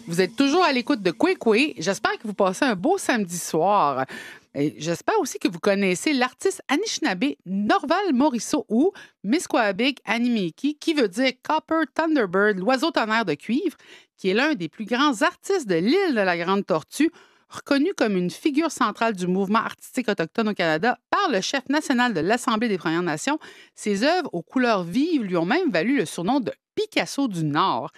Vous êtes toujours à l'écoute de Kwekwe. J'espère que vous passez un beau samedi soir. Et j'espère aussi que vous connaissez l'artiste Anishinaabe Norval Morisseau ou Misquabig Animeki, qui veut dire Copper Thunderbird, l'oiseau tonnerre de cuivre, qui est l'un des plus grands artistes de l'île de la Grande Tortue, reconnu comme une figure centrale du mouvement artistique autochtone au Canada par le chef national de l'Assemblée des Premières Nations. Ses œuvres aux couleurs vives lui ont même valu le surnom de Picasso du Nord.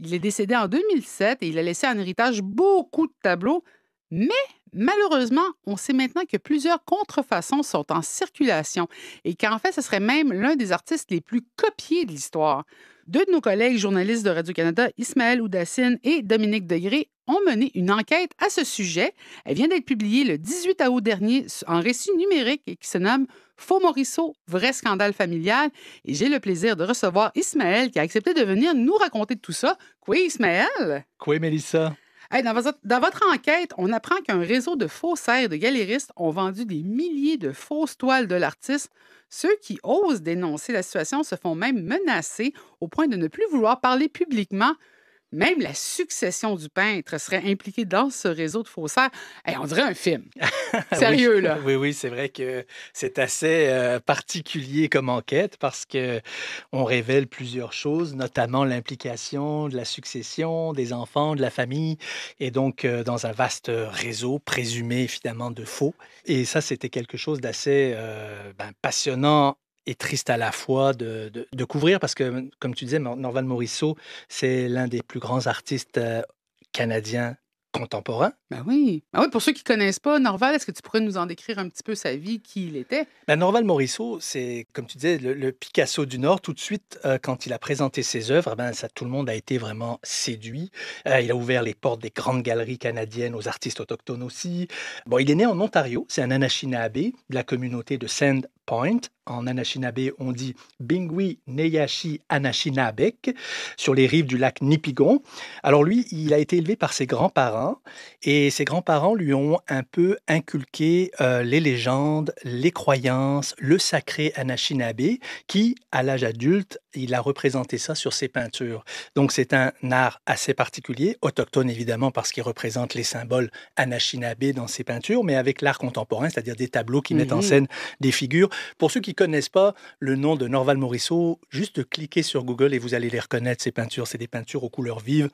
Il est décédé en 2007 et il a laissé en héritage beaucoup de tableaux, mais malheureusement, on sait maintenant que plusieurs contrefaçons sont en circulation et qu'en fait, ce serait même l'un des artistes les plus copiés de l'histoire. Deux de nos collègues journalistes de Radio-Canada, Ismaël Oudassine et Dominique Degré, ont mené une enquête à ce sujet. Elle vient d'être publiée le 18 août dernier en récit numérique et qui se nomme Faux Morisseau, vrai scandale familial. Et j'ai le plaisir de recevoir Ismaël qui a accepté de venir nous raconter tout ça. Quoi, Ismaël? Quoi, Mélissa? Hey, dans votre enquête, on apprend qu'un réseau de faussaires et de galéristes ont vendu des milliers de fausses toiles de l'artiste. Ceux qui osent dénoncer la situation se font même menacer au point de ne plus vouloir parler publiquement. Même la succession du peintre serait impliquée dans ce réseau de faussaires. Hey, on dirait un film. Sérieux, oui, là. Oui, c'est vrai que c'est assez particulier comme enquête parce que on révèle plusieurs choses, notamment l'implication de la succession, des enfants, de la famille, et donc dans un vaste réseau présumé finalement de faux. Et ça, c'était quelque chose d'assez passionnant et triste à la fois de couvrir parce que, comme tu disais, Norval Morisseau, c'est l'un des plus grands artistes canadiens contemporains. Ben oui. Ben oui. Pour ceux qui ne connaissent pas Norval, est-ce que tu pourrais nous en décrire un petit peu sa vie, qui il était? Norval Morisseau, c'est, comme tu disais, le Picasso du Nord. Tout de suite, quand il a présenté ses œuvres, tout le monde a été vraiment séduit. Il a ouvert les portes des grandes galeries canadiennes aux artistes autochtones aussi. Bon, il est né en Ontario. C'est un Anishinaabe de la communauté de Sand Point. En Anishinaabe, on dit Bingui Neyashi Anashinabek, sur les rives du lac Nipigon. Alors lui, il a été élevé par ses grands-parents et ses grands-parents lui ont un peu inculqué les légendes, les croyances, le sacré Anishinaabe qui, à l'âge adulte, il a représenté ça sur ses peintures. Donc c'est un art assez particulier, autochtone évidemment parce qu'il représente les symboles Anishinaabe dans ses peintures, mais avec l'art contemporain, c'est-à-dire des tableaux qui mettent en scène des figures. Pour ceux qui ne connaissent pas le nom de Norval Morisseau, juste cliquez sur Google et vous allez les reconnaître, ces peintures. C'est des peintures aux couleurs vives,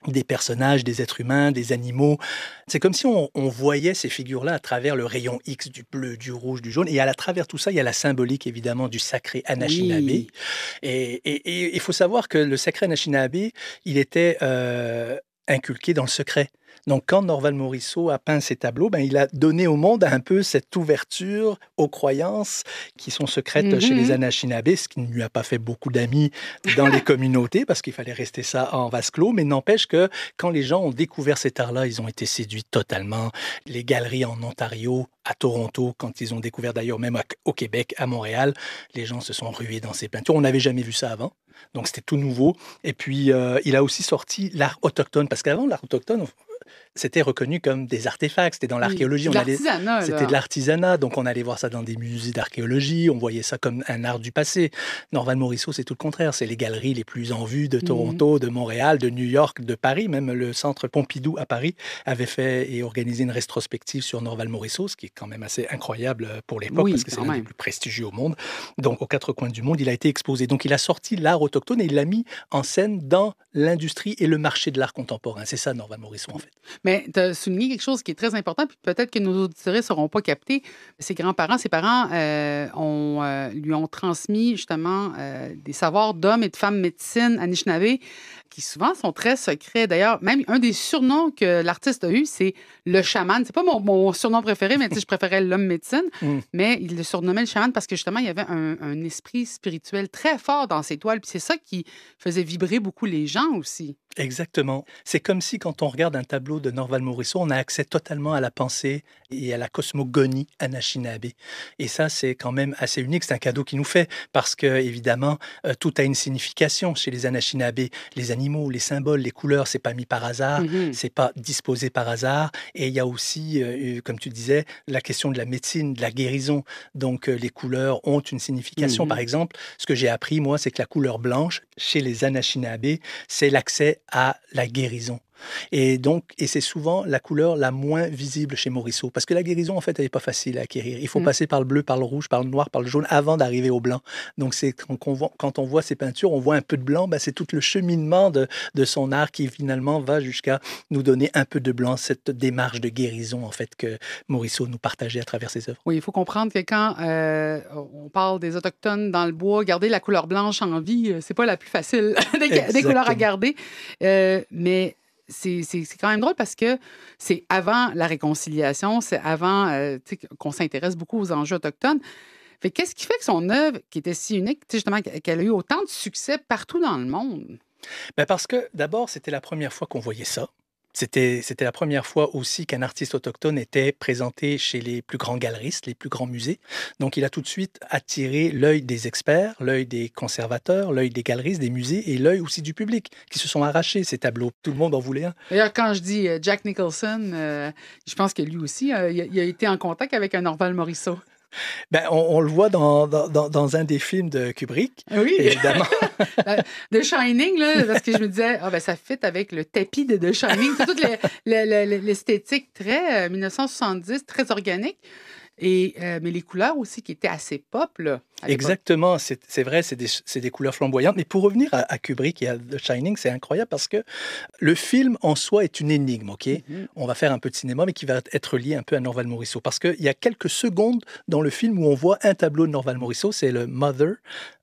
des personnages, des êtres humains, des animaux. C'est comme si on voyait ces figures-là à travers le rayon X du bleu, du rouge, du jaune. Et à travers tout ça, il y a la symbolique, évidemment, du sacré Anishinaabe. Oui. Et il faut savoir que le sacré Anishinaabe, il était inculqué dans le secret. Donc, quand Norval Morisseau a peint ses tableaux, il a donné au monde un peu cette ouverture aux croyances qui sont secrètes chez les Anishinaabe, ce qui ne lui a pas fait beaucoup d'amis dans les communautés, parce qu'il fallait rester ça en vase clos. Mais n'empêche que quand les gens ont découvert cet art-là, ils ont été séduits totalement. Les galeries en Ontario, à Toronto, quand ils ont découvert d'ailleurs même au Québec, à Montréal, les gens se sont rués dans ces peintures. On n'avait jamais vu ça avant. Donc, c'était tout nouveau. Et puis, il a aussi sorti l'art autochtone, parce qu'avant, l'art autochtone, c'était reconnu comme des artefacts, c'était dans l'archéologie. C'était de l'artisanat, donc on allait voir ça dans des musées d'archéologie, on voyait ça comme un art du passé. Norval Morisseau, c'est tout le contraire, c'est les galeries les plus en vue de Toronto, de Montréal, de New York, de Paris. Même le centre Pompidou à Paris avait fait et organisé une rétrospective sur Norval Morisseau, ce qui est quand même assez incroyable pour l'époque, parce que c'est l'un des plus prestigieux au monde. Donc aux quatre coins du monde, il a été exposé. Donc il a sorti l'art autochtone et il l'a mis en scène dans l'industrie et le marché de l'art contemporain. C'est ça, Norval Morisseau, en fait. Mais tu as souligné quelque chose qui est très important, puis peut-être que nos auditeurs ne sauront pas capter. Ses grands-parents, ses parents lui ont transmis justement des savoirs d'hommes et de femmes médecine Anishinaabe qui souvent sont très secrets. D'ailleurs, même un des surnoms que l'artiste a eu, c'est le chaman. C'est pas mon surnom préféré, mais je préférais l'homme médecine. Mais il le surnommait le chaman parce que justement, il y avait un esprit spirituel très fort dans ses toiles. Puis c'est ça qui faisait vibrer beaucoup les gens aussi. Exactement. C'est comme si quand on regarde un tableau de Norval Morisseau, on a accès totalement à la pensée et à la cosmogonie Anishinaabe. Et ça, c'est quand même assez unique. C'est un cadeau qu'il nous fait parce que, évidemment, tout a une signification chez les Anishinaabe. Les animaux, les symboles, les couleurs, c'est pas mis par hasard, c'est pas disposé par hasard. Et il y a aussi, comme tu disais, la question de la médecine, de la guérison. Donc, les couleurs ont une signification. Par exemple, ce que j'ai appris, moi, c'est que la couleur blanche, chez les Anishinaabe, c'est l'accès à la guérison. Et donc, et c'est souvent la couleur la moins visible chez Morisot, parce que la guérison, en fait, elle n'est pas facile à acquérir. Il faut passer par le bleu, par le rouge, par le noir, par le jaune, avant d'arriver au blanc. Donc, c'est quand on voit ces peintures, on voit un peu de blanc, ben, c'est tout le cheminement de son art qui, finalement, va jusqu'à nous donner un peu de blanc, cette démarche de guérison, en fait, que Morisot nous partageait à travers ses œuvres. Oui, il faut comprendre que quand on parle des Autochtones dans le bois, garder la couleur blanche en vie, c'est pas la plus facile des couleurs à garder. Mais c'est quand même drôle parce que c'est avant la réconciliation, c'est avant qu'on s'intéresse beaucoup aux enjeux autochtones. Fait qu'est-ce qui fait que son œuvre, qui était si unique, justement, qu'elle a eu autant de succès partout dans le monde? Ben parce que d'abord, c'était la première fois qu'on voyait ça. C'était la première fois aussi qu'un artiste autochtone était présenté chez les plus grands galeristes, les plus grands musées. Donc, il a tout de suite attiré l'œil des experts, l'œil des conservateurs, l'œil des galeristes, des musées et l'œil aussi du public qui se sont arrachés ces tableaux. Tout le monde en voulait un. D'ailleurs, quand je dis Jack Nicholson, je pense que lui aussi, il a été en contact avec un Norval Morisseau. Ben, on le voit dans un des films de Kubrick, oui. Évidemment. The Shining, là, parce que je me disais, ça fit avec le tapis de The Shining. C'est toute l'esthétique très 1970, très organique. Mais les couleurs aussi qui étaient assez pop, là. Exactement, c'est vrai, c'est des couleurs flamboyantes. Mais pour revenir à Kubrick et à The Shining, c'est incroyable parce que le film en soi est une énigme, OK? On va faire un peu de cinéma, mais qui va être lié un peu à Norval Morisseau. Parce qu'il y a quelques secondes dans le film où on voit un tableau de Norval Morisseau, c'est le Mother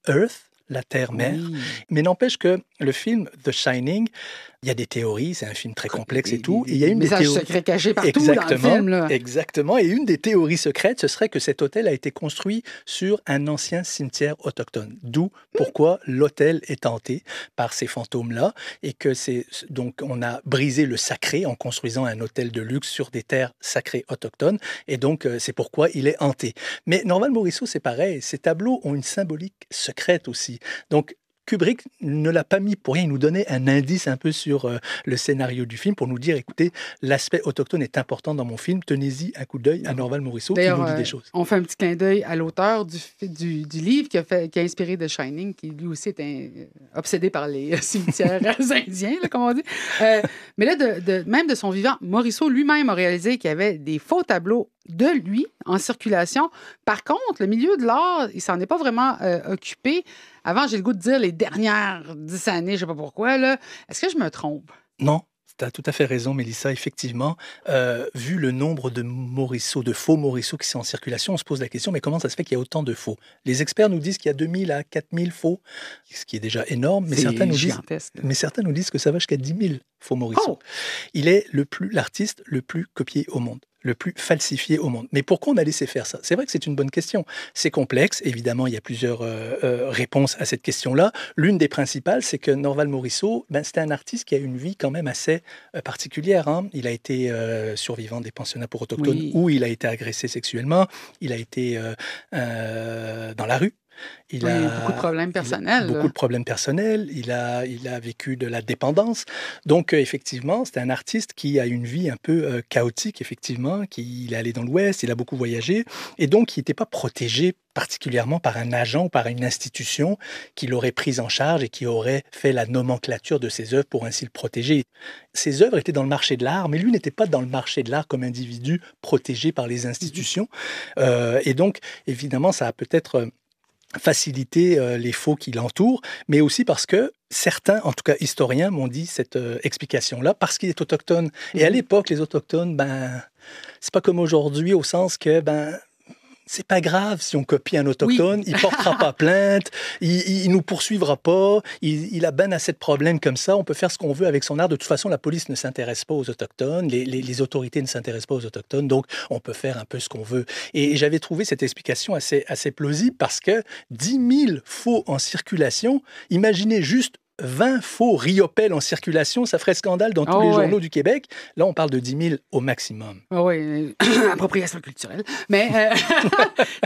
Earth, la Terre-Mère. Oui. Mais n'empêche que le film The Shining, il y a des théories, c'est un film très complexe et tout. Et il y a une message secret caché partout dans le film. Là. Exactement. Et une des théories secrètes, ce serait que cet hôtel a été construit sur un ancien cimetière autochtone. D'où pourquoi l'hôtel est hanté par ces fantômes-là. Et que donc on a brisé le sacré en construisant un hôtel de luxe sur des terres sacrées autochtones. Et donc c'est pourquoi il est hanté. Mais Norval Morisseau, c'est pareil. Ces tableaux ont une symbolique secrète aussi. Donc, Kubrick ne l'a pas mis pour rien. Il nous donnait un indice un peu sur le scénario du film pour nous dire, écoutez, l'aspect autochtone est important dans mon film. Tenez-y un coup d'œil à Norval Morisseau qui nous dit des choses. On fait un petit clin d'œil à l'auteur du livre qui a inspiré The Shining, qui lui aussi est obsédé par les cimetières indiens, là, comme on dit. Mais là, même de son vivant, Morisseau lui-même a réalisé qu'il y avait des faux tableaux de lui en circulation. Par contre, le milieu de l'art, il s'en est pas vraiment occupé. Avant, j'ai le goût de dire les dernières 10 années, je sais pas pourquoi. Là. Est-ce que je me trompe? Non. Tu as tout à fait raison, Mélissa. Effectivement, vu le nombre de Morisseau, de faux Morisseau qui sont en circulation, on se pose la question, mais comment ça se fait qu'il y a autant de faux? Les experts nous disent qu'il y a 2000 à 4000 faux, ce qui est déjà énorme, mais certains nous disent que ça va jusqu'à 10 000 faux Morisseau. Oh! Il est l'artiste le plus copié au monde, le plus falsifié au monde. Mais pourquoi on a laissé faire ça? C'est vrai que c'est une bonne question. C'est complexe. Évidemment, il y a plusieurs réponses à cette question-là. L'une des principales, c'est que Norval Morisseau, c'était un artiste qui a une vie quand même assez particulière. Hein. Il a été survivant des pensionnats pour autochtones où il a été agressé sexuellement. Il a été dans la rue. Il a beaucoup de problèmes personnels. Beaucoup de problèmes personnels. Il a vécu de la dépendance. Donc, effectivement, c'est un artiste qui a une vie un peu chaotique, effectivement. Il est allé dans l'Ouest, il a beaucoup voyagé. Et donc, il n'était pas protégé particulièrement par un agent ou par une institution qui l'aurait pris en charge et qui aurait fait la nomenclature de ses œuvres pour ainsi le protéger. Ses œuvres étaient dans le marché de l'art, mais lui n'était pas dans le marché de l'art comme individu protégé par les institutions. Et donc, évidemment, ça a peut-être faciliter les faux qui l'entourent, mais aussi parce que certains, en tout cas historiens, m'ont dit cette explication-là, parce qu'il est autochtone. Et à l'époque, les autochtones, c'est pas comme aujourd'hui, au sens que, c'est pas grave si on copie un autochtone, il portera pas plainte, il nous poursuivra pas, il a ben assez de problèmes comme ça, on peut faire ce qu'on veut avec son art. De toute façon, la police ne s'intéresse pas aux autochtones, les autorités ne s'intéressent pas aux autochtones, donc on peut faire un peu ce qu'on veut. Et j'avais trouvé cette explication assez plausible parce que 10 000 faux en circulation, imaginez juste 20 faux riopelles en circulation, ça ferait scandale dans tous les journaux du Québec. Là, on parle de 10 000 au maximum. Oui, appropriation culturelle. Mais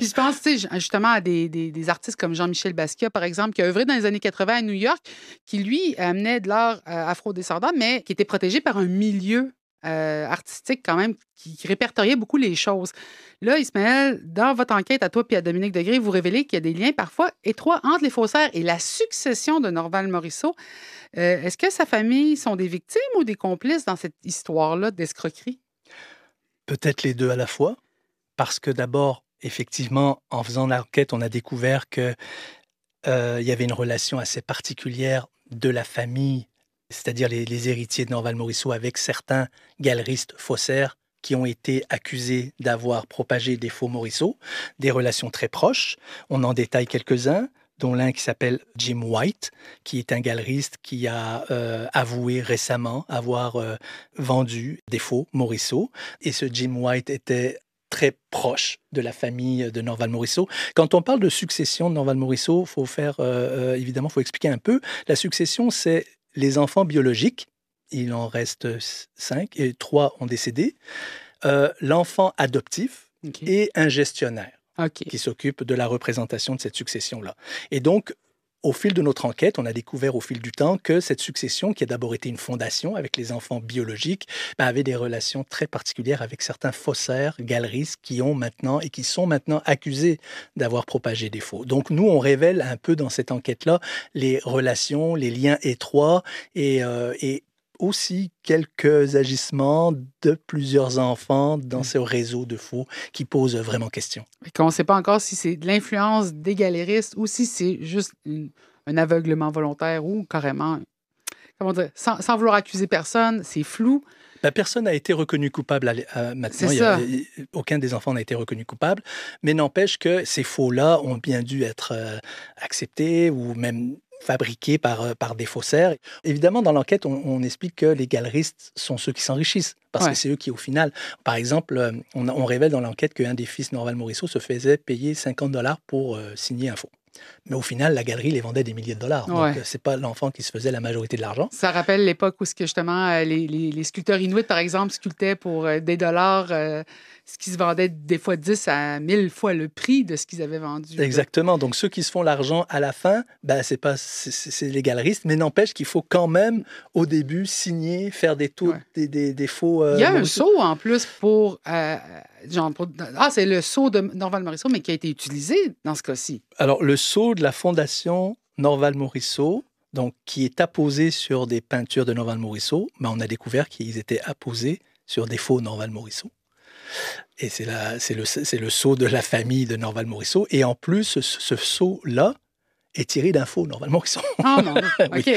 je pense justement à des artistes comme Jean-Michel Basquiat, par exemple, qui a œuvré dans les années 80 à New York, qui, lui, amenait de l'art afro-descendant, mais qui était protégé par un milieu artistique quand même qui répertoriait beaucoup les choses. Là, Ismaël, dans votre enquête à toi et à Dominique Degré, vous révélez qu'il y a des liens parfois étroits entre les faussaires et la succession de Norval Morisseau. Est-ce que sa famille sont des victimes ou des complices dans cette histoire-là d'escroquerie? Peut-être les deux à la fois, parce que d'abord, effectivement, en faisant l'enquête, on a découvert que il y avait une relation assez particulière de la famille, c'est-à-dire les héritiers de Norval Morisseau, avec certains galeristes faussaires qui ont été accusés d'avoir propagé des faux Morisseau, des relations très proches. On en détaille quelques-uns, dont l'un qui s'appelle Jim White, qui est un galeriste qui a avoué récemment avoir vendu des faux Morisseau. Et ce Jim White était très proche de la famille de Norval Morisseau. Quand on parle de succession de Norval Morisseau, faut faire évidemment, faut expliquer un peu. La succession, c'est les enfants biologiques. Il en reste 5 et 3 ont décédé. L'enfant adoptif et un gestionnaire qui s'occupe de la représentation de cette succession-là. Et donc, au fil de notre enquête, on a découvert au fil du temps que cette succession, qui a d'abord été une fondation avec les enfants biologiques, avait des relations très particulières avec certains faussaires, galeristes, qui ont maintenant et qui sont maintenant accusés d'avoir propagé des faux. Donc nous, on révèle un peu dans cette enquête-là les relations, les liens étroits et aussi quelques agissements de plusieurs enfants dans ce réseau de faux qui posent vraiment question. On ne sait pas encore si c'est de l'influence des galéristes ou si c'est juste un aveuglement volontaire ou carrément, comment dire, sans vouloir accuser personne, c'est flou. Personne n'a été reconnu coupable maintenant. Aucun des enfants n'a été reconnu coupable, mais n'empêche que ces faux-là ont bien dû être acceptés ou même fabriqués par des faussaires. Évidemment, dans l'enquête, on explique que les galeristes sont ceux qui s'enrichissent, parce que c'est eux qui, au final, par exemple, on révèle dans l'enquête qu'un des fils de Norval Morisseau se faisait payer 50$ pour signer un faux. Mais au final, la galerie les vendait des milliers de dollars. Donc, c'est pas l'enfant qui se faisait la majorité de l'argent. Ça rappelle l'époque où justement les sculpteurs inuits, par exemple, sculptaient pour des dollars ce qui se vendait des fois 10 à 1000 fois le prix de ce qu'ils avaient vendu. Exactement. Donc, ceux qui se font l'argent à la fin, c'est les galeristes, mais n'empêche qu'il faut quand même, au début, signer, faire des taux, des faux... Il y a un sceau, en plus, c'est le sceau de Norval Morisseau, mais qui a été utilisé dans ce cas-ci. Alors, le sceau de la Fondation Norval Morisseau, donc, qui est apposé sur des peintures de Norval Morisseau, on a découvert qu'ils étaient apposés sur des faux Norval Morisseau. Et c'est le sceau de la famille de Norval Morisseau. Et en plus, ce sceau-là est tiré d'un faux Norval Morisseau. Ah non, OK.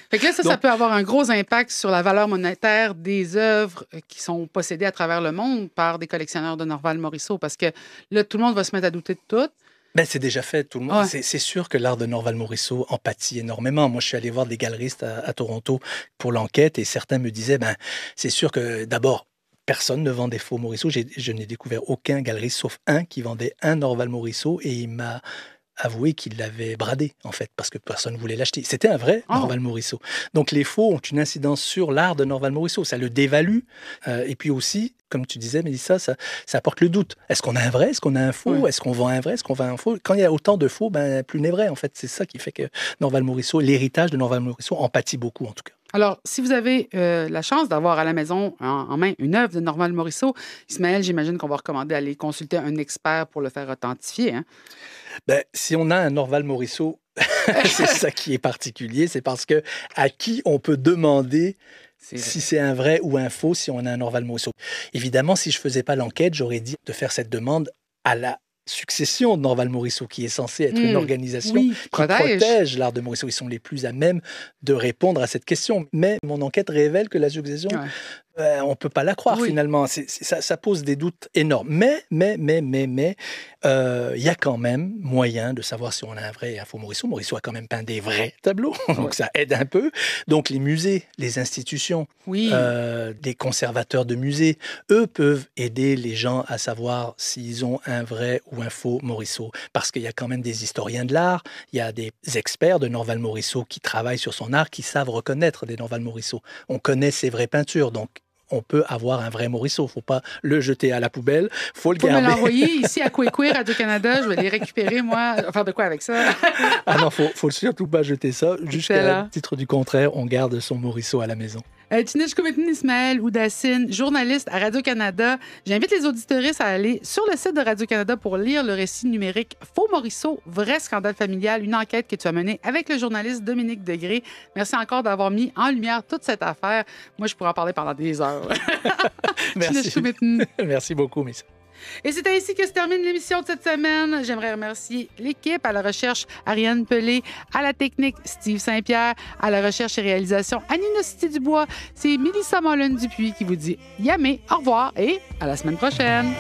Fait que là, ça peut avoir un gros impact sur la valeur monétaire des œuvres qui sont possédées à travers le monde par des collectionneurs de Norval Morisseau, parce que là, tout le monde va se mettre à douter de tout. C'est déjà fait, tout le monde. C'est sûr que l'art de Norval Morisseau en pâtit énormément. Moi, je suis allé voir des galeristes à Toronto pour l'enquête et certains me disaient, c'est sûr que d'abord, personne ne vend des faux Morisseau. Je n'ai découvert aucun galeriste, sauf un qui vendait un Norval Morisseau et il m'a avoué qu'il l'avait bradé, en fait, parce que personne ne voulait l'acheter. C'était un vrai Norval Morisseau. Donc, les faux ont une incidence sur l'art de Norval Morisseau. Ça le dévalue. Et puis aussi, comme tu disais, Mélissa, ça apporte le doute. Est-ce qu'on a un vrai? Est-ce qu'on a un faux? Est-ce qu'on vend un vrai? Est-ce qu'on vend un faux? Quand il y a autant de faux, plus n'est vrai, en fait. C'est ça qui fait que Norval Morisseau, l'héritage de Norval Morisseau en pâtit beaucoup, en tout cas. Alors, si vous avez la chance d'avoir à la maison en main une œuvre de Norval Morisseau, Ismaël, j'imagine qu'on va recommander d'aller consulter un expert pour le faire authentifier. Hein? Si on a un Norval Morisseau, c'est ça qui est particulier, c'est parce que à qui on peut demander si c'est un vrai ou un faux, si on a un Norval Morisseau. Évidemment, si je ne faisais pas l'enquête, j'aurais dit de faire cette demande à la succession de Norval Morisseau, qui est censée être une organisation qui protège l'art de Morisseau. Ils sont les plus à même de répondre à cette question. Mais mon enquête révèle que la succession, on ne peut pas la croire finalement. Ça pose des doutes énormes. Mais, il y a quand même moyen de savoir si on a un vrai et un faux Morisseau. Morisseau a quand même peint des vrais tableaux, donc ça aide un peu. Donc les musées, les institutions, les conservateurs de musées, eux peuvent aider les gens à savoir s'ils ont un vrai ou un faux Morisseau. Parce qu'il y a quand même des historiens de l'art, il y a des experts de Norval Morisseau qui travaillent sur son art, qui savent reconnaître des Norval Morisseau. On connaît ses vraies peintures, donc on peut avoir un vrai Morisseau. Il ne faut pas le jeter à la poubelle, il faut le garder. Me l'envoyer ici à Kwekwe, Radio-Canada. Je vais les récupérer, moi. Faire de quoi avec ça? Non, il ne faut surtout pas jeter ça. Jusqu'à titre du contraire, on garde son Morisseau à la maison. Tinechkometin Ismaël Oudassine, journaliste à Radio-Canada. J'invite les auditeuristes à aller sur le site de Radio-Canada pour lire le récit numérique Faux Morisseau, vrai scandale familial, une enquête que tu as menée avec le journaliste Dominique Degré. Merci encore d'avoir mis en lumière toute cette affaire. Moi, je pourrais en parler pendant des heures. Merci. Merci beaucoup, Miss. Et c'est ainsi que se termine l'émission de cette semaine. J'aimerais remercier l'équipe, à la recherche Ariane Pelé, à la technique Steve Saint-Pierre, à la recherche et réalisation Annie Nosti-Dubois. C'est Mélissa Mollen-Dupuis qui vous dit yamé, au revoir et à la semaine prochaine.